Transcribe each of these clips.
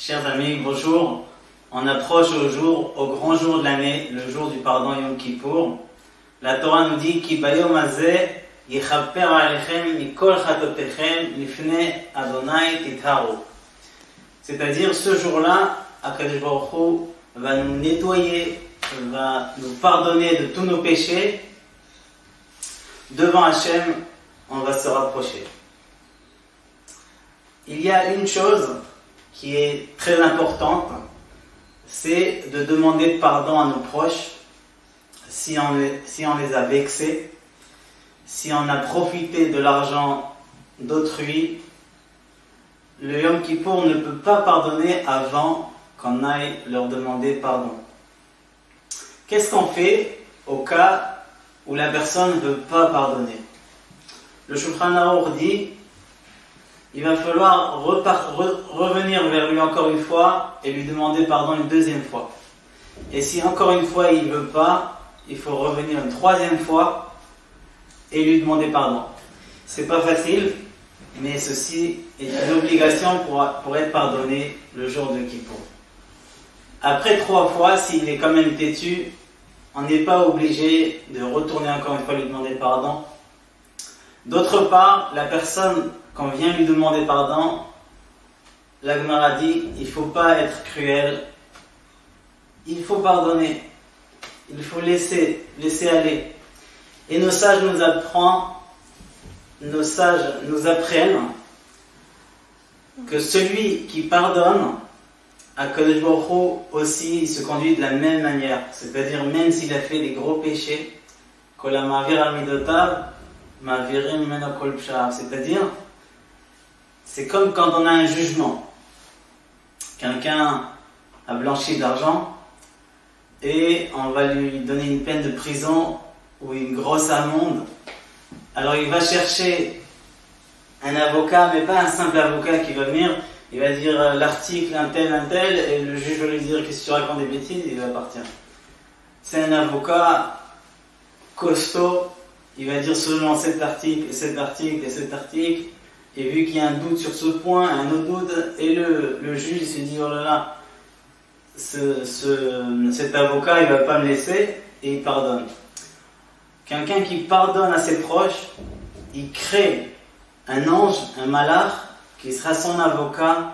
Chers amis, bonjour. On approche au grand jour de l'année, le jour du pardon Yom Kippour. La Torah nous dit Ki bayom hazeh yichaper alechem mikol chatotechem lifnei Adonai titharu. C'est-à-dire, ce jour-là, Akadosh Baruch Hu va nous nettoyer, va nous pardonner de tous nos péchés. Devant Hachem, on va se rapprocher. Il y a une chose qui est très importante, c'est de demander pardon à nos proches si on les a vexés, si on a profité de l'argent d'autrui. Le Yom Kippour ne peut pas pardonner avant qu'on aille leur demander pardon. Qu'est-ce qu'on fait au cas où la personne ne veut pas pardonner? Le Shulchan Aruch dit il va falloir revenir vers lui encore une fois et lui demander pardon une deuxième fois. Et si encore une fois il ne veut pas, il faut revenir une troisième fois et lui demander pardon. C'est pas facile, mais ceci est une obligation pour être pardonné le jour de Kippour. Après 3 fois, s'il est quand même têtu, on n'est pas obligé de retourner encore une fois lui demander pardon. D'autre part, la personne, quand on vient lui demander pardon, la Gemara dit, il ne faut pas être cruel, il faut pardonner, il faut laisser aller. Et nos sages nous apprennent que celui qui pardonne, Akadosh Baruch Hu aussi il se conduit de la même manière. C'est-à-dire même s'il a fait des gros péchés, c'est-à-dire c'est comme quand on a un jugement. Quelqu'un a blanchi de l'argent et on va lui donner une peine de prison ou une grosse amende. Alors il va chercher un avocat, mais pas un simple avocat qui va venir, il va dire l'article un tel, et le juge va lui dire qu'est-ce que tu racontes des bêtises, il va partir. C'est un avocat costaud, il va dire selon cet article, et vu qu'il y a un doute sur ce point, un autre doute, et le juge il se dit oh là là, cet avocat il va pas me laisser, et il pardonne. Quelqu'un qui pardonne à ses proches, il crée un ange, un malach, qui sera son avocat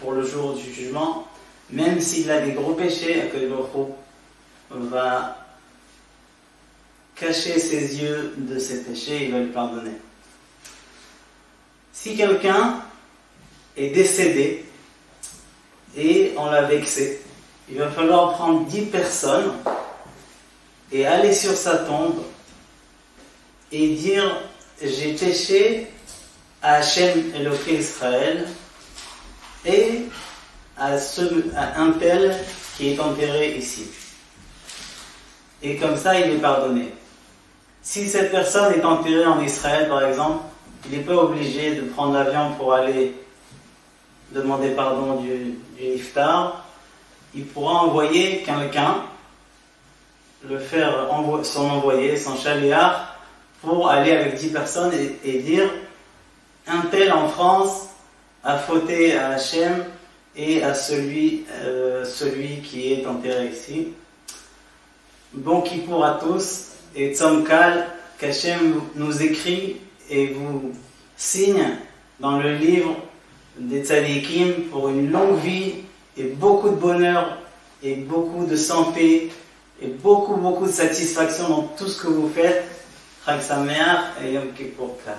pour le jour du jugement, même s'il a des gros péchés, Akadosh Baruch Hu va cacher ses yeux de ses péchés, il va lui pardonner. Si quelqu'un est décédé et on l'a vexé, il va falloir prendre 10 personnes et aller sur sa tombe et dire j'ai péché à Hachem Eloké Israël et à un tel qui est enterré ici. Et comme ça il est pardonné. Si cette personne est enterrée en Israël par exemple, il n'est pas obligé de prendre l'avion pour aller demander pardon du iftar. Il pourra envoyer quelqu'un, le faire son envoyé, son chaléar, pour aller avec 10 personnes et dire un tel en France a fauté à Hachem et à celui qui est enterré ici. Bon Kippour à tous et Tzom Kal, qu'Hachem nous écrit et vous signe dans le livre des Tzadikim pour une longue vie et beaucoup de bonheur et beaucoup de santé et beaucoup de satisfaction dans tout ce que vous faites. Chag Sameach et Yom Kippour Kal.